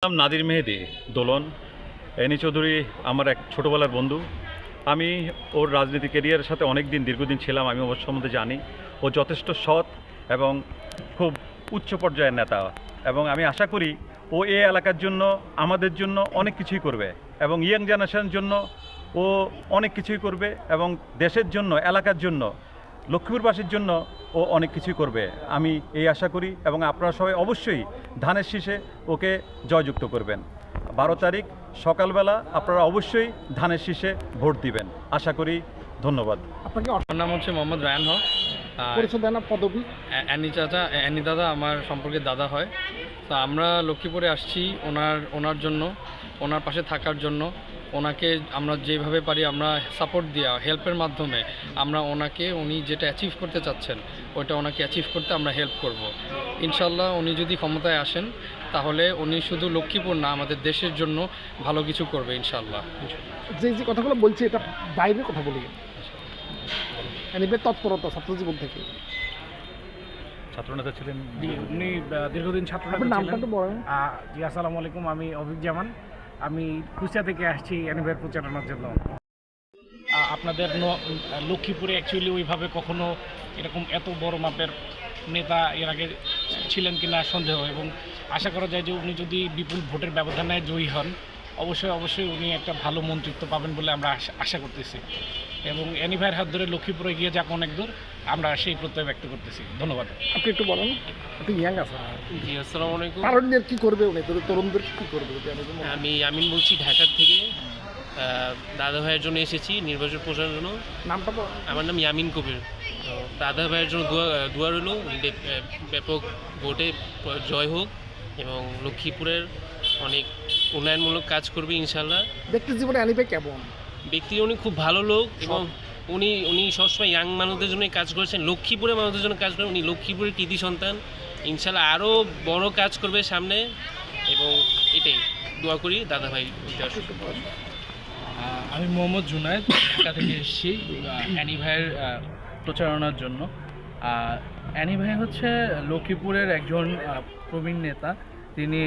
নাম নাদির মেহেদি দোলন। এনি চৌধুরী আমার এক ছোটোবেলার বন্ধু। আমি ওর রাজনীতি ক্যারিয়ারের সাথে অনেক দিন দীর্ঘদিন ছিলাম। আমি ওর সম্বন্ধে জানি ও যথেষ্ট সৎ এবং খুব উচ্চ পর্যায়ের নেতা, এবং আমি আশা করি ও এই এলাকার জন্য, আমাদের জন্য অনেক কিছুই করবে, এবং ইয়াং জেনারেশনের জন্য ও অনেক কিছুই করবে, এবং দেশের জন্য, এলাকার জন্য, লক্ষ্মীপুরবাসীর জন্য ও অনেক কিছুই করবে। আমি এই আশা করি, এবং আপনারা সবাই অবশ্যই ধানের শীষে ওকে জয়যুক্ত করবেন। 12 তারিখ সকালবেলা আপনারা অবশ্যই ধানের শীষে ভোট দিবেন আশা করি। ধন্যবাদ। আপনাকে আমার নাম হচ্ছে মোহাম্মদ রায়ান হক। পরিচয় দেন পদবী। অ্যানি দাদা আমার সম্পর্কে দাদা হয়। তো আমরা লক্ষ্মীপুরে আসছি ওনার জন্য, ওনার পাশে থাকার জন্য। ওনাকে আমরা যেভাবে পারি আমরা সাপোর্ট দেওয়া, হেল্পের মাধ্যমে আমরা উনি যেটা অ্যাচিভ করতে চাচ্ছেন ওইটা ওনাকে অ্যাচিভ করতে আমরা হেল্প করব। ইনশাল্লাহ উনি যদি ক্ষমতায় আসেন তাহলে উনি শুধু লক্ষ্মীপুর না, আমাদের দেশের জন্য ভালো কিছু করবে ইনশাল্লাহ। যে কথাগুলো বলছি এটা বাইরের কথা বলি, তৎপরতা ছাত্রজীবন থেকে। ছাত্রনেতা ছিলেন উনি দীর্ঘদিন ছাত্রনেতা নামটা তো বলেন। জি, আসসালামু আলাইকুম। আমি অভিক জামান। আমি কুষ্টিয়া থেকে আসছি অ্যানিভার প্রচারণার জন্য। আপনাদের লক্ষ্মীপুরে অ্যাকচুয়ালি ওইভাবে কখনো এরকম এত বড় মাপের নেতা এর আগে ছিলেন কিনা সন্দেহ, এবং আশা করা যায় যে উনি যদি বিপুল ভোটের ব্যবধানে জয়ী হন অবশ্যই উনি একটা ভালো মন্ত্রিত্ব পাবেন বলে আমরা আশা করতেছি, এবং অ্যানিভার হাত ধরে লক্ষ্মীপুরে গিয়ে যাক অনেক দূর, আমরা সেই প্রত্যয় ব্যক্ত করতেছি। ধন্যবাদ। আপনি একটু বলেন, আপনি ইয়াং আছেন। জি, আসসালামু আলাইকুম। তারুণ্যের কী করবে উনি, তরুণদের কী করবে? আমি আমিন বলছি ঢাকার থেকে। দাদা ভাইয়ের জন্য এসেছি নির্বাচন প্রচারের জন্য। নামটা বলেন। আমার নাম ইয়ামিন কবির। তো দাদা ভাইয়ের জন্য দোয়া রইল, ব্যাপক ভোটে জয় হোক এবং লক্ষ্মীপুরের অনেক উন্নয়নমূলক কাজ করবে ইনশাল্লাহ। ব্যক্তি জীবনে আনিবে কেমন ব্যক্তি, উনি খুব ভালো লোক, এবং উনি সবসময় ইয়াং মানুষদের জন্য কাজ করেছেন, লক্ষ্মীপুরের মানুষদের জন্য কাজ করেন। উনি লক্ষ্মীপুরের কৃতি সন্তান, ইনশাল্লাহ আরও বড় কাজ করবে সামনে, এবং এটাই দোয়া করি দাদা ভাই। আমি মোহাম্মদ জুনায়েদ, ঢাকা থেকে এসেছি অ্যানি ভাইয়ের প্রচারণার জন্য। অ্যানি ভাই হচ্ছে লক্ষ্মীপুরের একজন প্রবীণ নেতা। তিনি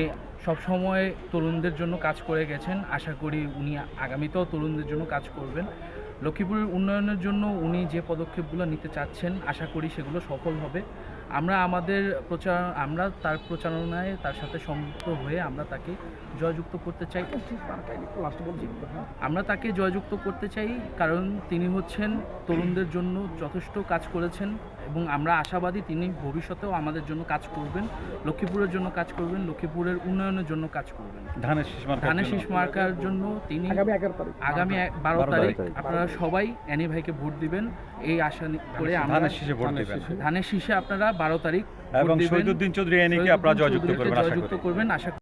সবসময় তরুণদের জন্য কাজ করে গেছেন। আশা করি উনি আগামীতেও তরুণদের জন্য কাজ করবেন। লক্ষ্মীপুরের উন্নয়নের জন্য উনি যে পদক্ষেপগুলো নিতে চাচ্ছেন আশা করি সেগুলো সফল হবে। আমরা তার প্রচারণায় তার সাথে সম্পৃক্ত হয়ে আমরা তাকে জয়যুক্ত করতে চাই। আমরা তাকে জয়যুক্ত করতে চাই কারণ তিনি হচ্ছেন তরুণদের জন্য যথেষ্ট কাজ করেছেন, এবং আমরা আশাবাদী তিনি ভবিষ্যতেও আমাদের জন্য কাজ করবেন, লক্ষ্মীপুরের জন্য কাজ করবেন, লক্ষ্মীপুরের উন্নয়নের জন্য কাজ করবেন। ধানের শীষ মার্কার জন্য তিনি আগামী 12 তারিখ আপনারা সবাই অ্যানি ভাইকে ভোট দিবেন এই আশা করে আমরা ধানের শীষে আপনারা 12 তারিখ এবং শহীদুদ্দিন চৌধুরী অ্যানিকে আপনারা জয়যুক্ত করবেন আশা করি।